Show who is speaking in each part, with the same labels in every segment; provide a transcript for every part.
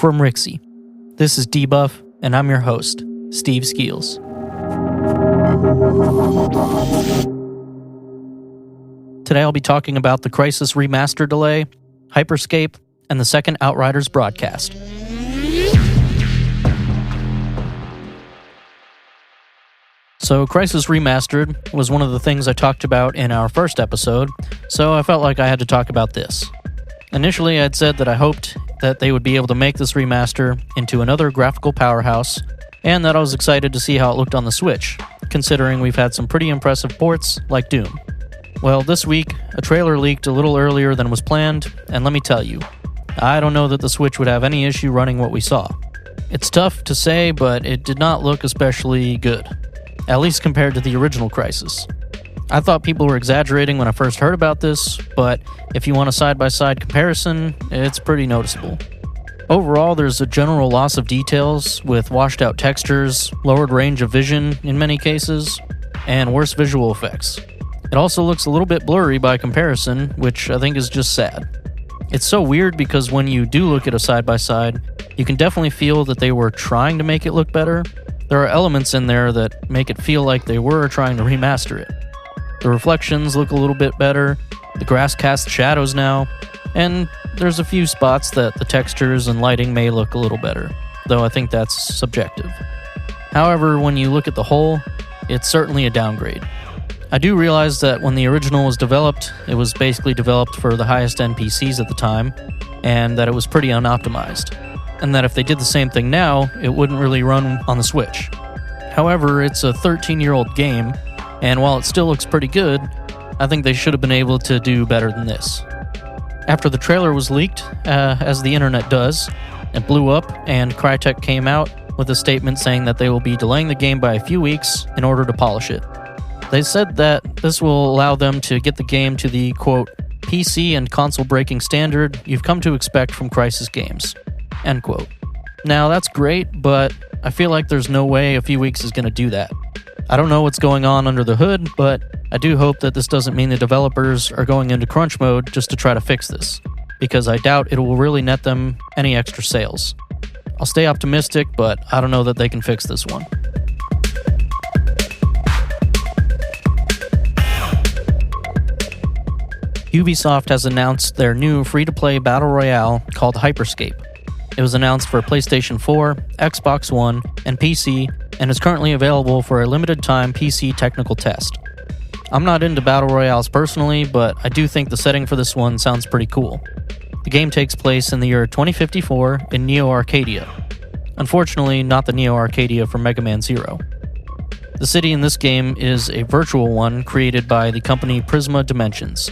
Speaker 1: from Rixie. This is Debuff, and I'm your host, Steve Skeels. Today I'll be talking about the Crysis Remaster Delay, Hyperscape, and the second Outriders broadcast. So Crysis Remastered was one of the things I talked about in our first episode, so I felt like I had to talk about this. Initially, I'd said that I hoped that they would be able to make this remaster into another graphical powerhouse, and that I was excited to see how it looked on the Switch, considering we've had some pretty impressive ports like Doom. Well, this week, a trailer leaked a little earlier than was planned, and let me tell you, I don't know that the Switch would have any issue running what we saw. It's tough to say, but it did not look especially good, at least compared to the original Crysis. I thought people were exaggerating when I first heard about this, but if you want a side-by-side comparison, it's pretty noticeable. Overall, there's a general loss of details, with washed-out textures, lowered range of vision in many cases, and worse visual effects. It also looks a little bit blurry by comparison, which I think is just sad. It's so weird because when you do look at a side-by-side, you can definitely feel that they were trying to make it look better. There are elements in there that make it feel like they were trying to remaster it. The reflections look a little bit better, the grass casts shadows now, and there's a few spots that the textures and lighting may look a little better, though I think that's subjective. However, when you look at the whole, it's certainly a downgrade. I do realize that when the original was developed, it was basically developed for the highest end PCs at the time, and that it was pretty unoptimized, and that if they did the same thing now, it wouldn't really run on the Switch. However, it's a 13-year-old game, and while it still looks pretty good, I think they should have been able to do better than this. After the trailer was leaked, as the internet does, it blew up, and Crytek came out with a statement saying that they will be delaying the game by a few weeks in order to polish it. They said that this will allow them to get the game to the, quote, PC and console-breaking standard you've come to expect from Crysis games, end quote. Now, that's great, but I feel like there's no way a few weeks is going to do that. I don't know what's going on under the hood, but I do hope that this doesn't mean the developers are going into crunch mode just to try to fix this, because I doubt it will really net them any extra sales. I'll stay optimistic, but I don't know that they can fix this one. Ubisoft has announced their new free-to-play battle royale called Hyperscape. It was announced for PlayStation 4, Xbox One, and PC, and is currently available for a limited-time PC technical test. I'm not into battle royales personally, but I do think the setting for this one sounds pretty cool. The game takes place in the year 2054 in Neo Arcadia. Unfortunately, not the Neo Arcadia from Mega Man Zero. The city in this game is a virtual one created by the company Prisma Dimensions.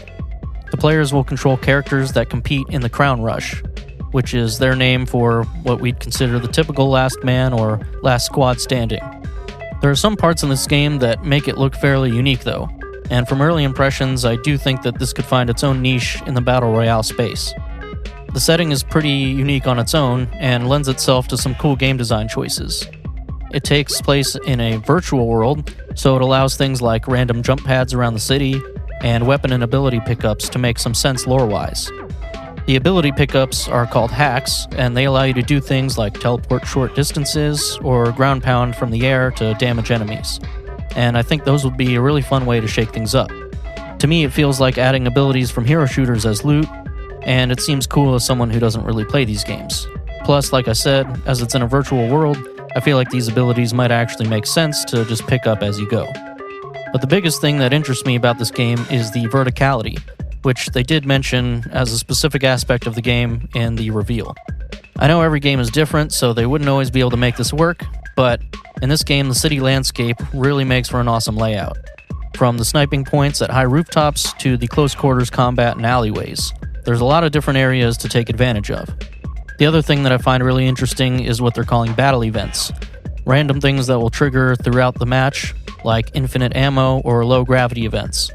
Speaker 1: The players will control characters that compete in the Crown Rush, which is their name for what we'd consider the typical last man or last squad standing. There are some parts in this game that make it look fairly unique though, and from early impressions I do think that this could find its own niche in the battle royale space. The setting is pretty unique on its own and lends itself to some cool game design choices. It takes place in a virtual world, so it allows things like random jump pads around the city and weapon and ability pickups to make some sense lore-wise. The ability pickups are called hacks, and they allow you to do things like teleport short distances or ground pound from the air to damage enemies. And I think those would be a really fun way to shake things up. To me, it feels like adding abilities from hero shooters as loot, and it seems cool as someone who doesn't really play these games. Plus, like I said, as it's in a virtual world, I feel like these abilities might actually make sense to just pick up as you go. But the biggest thing that interests me about this game is the verticality, which they did mention as a specific aspect of the game in the reveal. I know every game is different, so they wouldn't always be able to make this work, but in this game, the city landscape really makes for an awesome layout. From the sniping points at high rooftops to the close quarters combat in alleyways, there's a lot of different areas to take advantage of. The other thing that I find really interesting is what they're calling battle events, random things that will trigger throughout the match, like infinite ammo or low gravity events.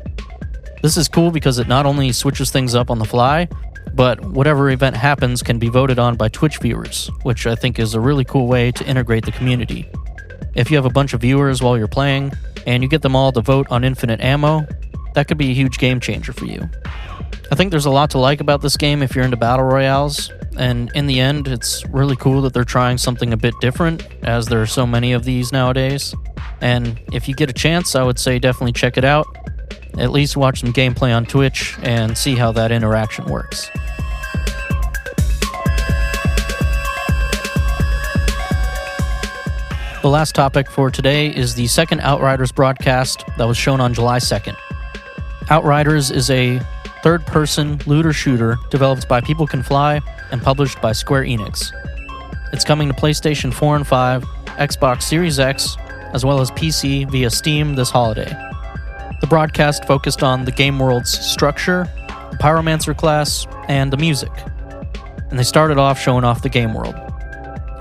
Speaker 1: This is cool because it not only switches things up on the fly, but whatever event happens can be voted on by Twitch viewers, which I think is a really cool way to integrate the community. If you have a bunch of viewers while you're playing, and you get them all to vote on infinite ammo, that could be a huge game changer for you. I think there's a lot to like about this game if you're into battle royales, and in the end, it's really cool that they're trying something a bit different, as there are so many of these nowadays. And if you get a chance, I would say definitely check it out. At least watch some gameplay on Twitch and see how that interaction works. The last topic for today is the second Outriders broadcast that was shown on July 2nd. Outriders is a third-person looter-shooter developed by People Can Fly and published by Square Enix. It's coming to PlayStation 4 and 5, Xbox Series X, as well as PC via Steam this holiday. The broadcast focused on the game world's structure, the Pyromancer class, and the music. And they started off showing off the game world.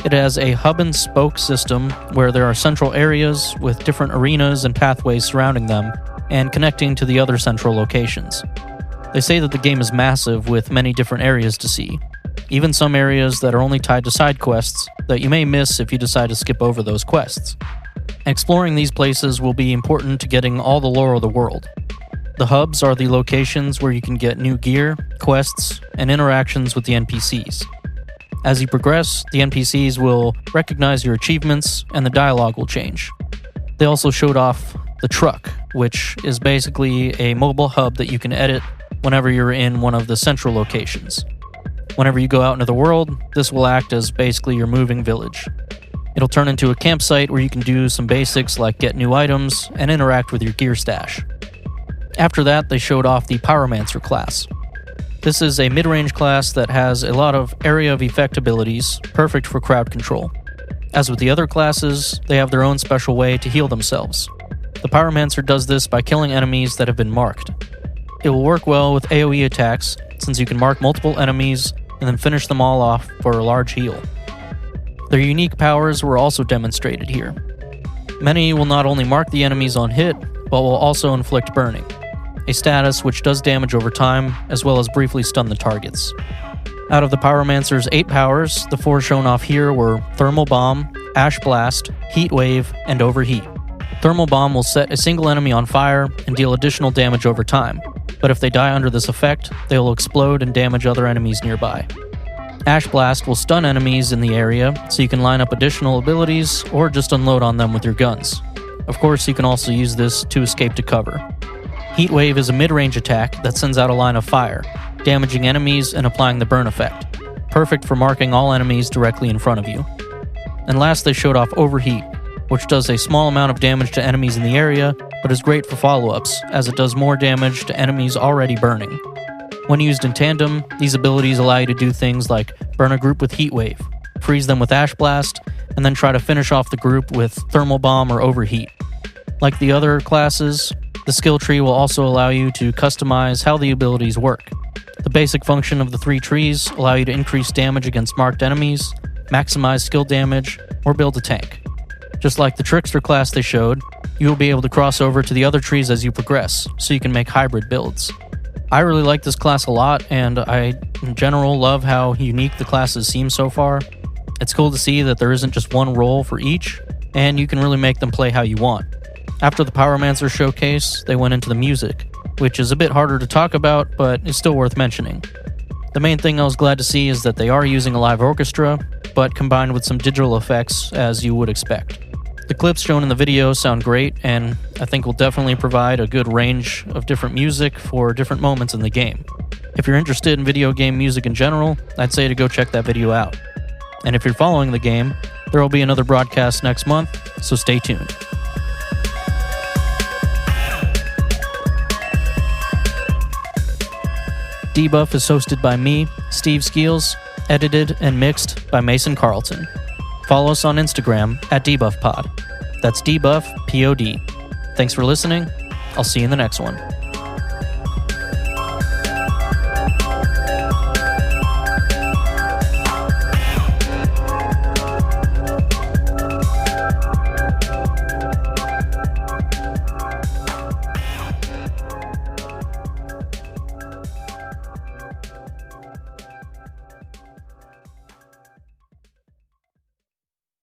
Speaker 1: It has a hub-and-spoke system where there are central areas with different arenas and pathways surrounding them and connecting to the other central locations. They say that the game is massive with many different areas to see, even some areas that are only tied to side quests that you may miss if you decide to skip over those quests. Exploring these places will be important to getting all the lore of the world. The hubs are the locations where you can get new gear, quests, and interactions with the NPCs. As you progress, the NPCs will recognize your achievements and the dialogue will change. They also showed off the truck, which is basically a mobile hub that you can edit whenever you're in one of the central locations. Whenever you go out into the world, this will act as basically your moving village. It'll turn into a campsite where you can do some basics like get new items and interact with your gear stash. After that, they showed off the Pyromancer class. This is a mid-range class that has a lot of area of effect abilities, perfect for crowd control. As with the other classes, they have their own special way to heal themselves. The Pyromancer does this by killing enemies that have been marked. It will work well with AoE attacks, since you can mark multiple enemies and then finish them all off for a large heal. Their unique powers were also demonstrated here. Many will not only mark the enemies on hit, but will also inflict burning, a status which does damage over time, as well as briefly stun the targets. Out of the Pyromancer's 8 powers, the 4 shown off here were Thermal Bomb, Ash Blast, Heat Wave, and Overheat. Thermal Bomb will set a single enemy on fire and deal additional damage over time, but if they die under this effect, they will explode and damage other enemies nearby. Ash Blast will stun enemies in the area, so you can line up additional abilities or just unload on them with your guns. Of course, you can also use this to escape to cover. Heat Wave is a mid-range attack that sends out a line of fire, damaging enemies and applying the burn effect, perfect for marking all enemies directly in front of you. And last, they showed off Overheat, which does a small amount of damage to enemies in the area, but is great for follow-ups, as it does more damage to enemies already burning. When used in tandem, these abilities allow you to do things like burn a group with Heat Wave, freeze them with Ash Blast, and then try to finish off the group with Thermal Bomb or Overheat. Like the other classes, the skill tree will also allow you to customize how the abilities work. The basic function of the 3 trees allow you to increase damage against marked enemies, maximize skill damage, or build a tank. Just like the Trickster class they showed, you will be able to cross over to the other trees as you progress, so you can make hybrid builds. I really like this class a lot, and I, in general, love how unique the classes seem so far. It's cool to see that there isn't just one role for each, and you can really make them play how you want. After the Pyromancer showcase, they went into the music, which is a bit harder to talk about, but is still worth mentioning. The main thing I was glad to see is that they are using a live orchestra, but combined with some digital effects, as you would expect. The clips shown in the video sound great, and I think will definitely provide a good range of different music for different moments in the game. If you're interested in video game music in general, I'd say to go check that video out. And if you're following the game, there will be another broadcast next month, so stay tuned. Debuff is hosted by me, Steve Skeels, edited and mixed by Mason Carlton. Follow us on Instagram at DebuffPod. That's Debuff, P-O-D. Thanks for listening. I'll see you in the next one.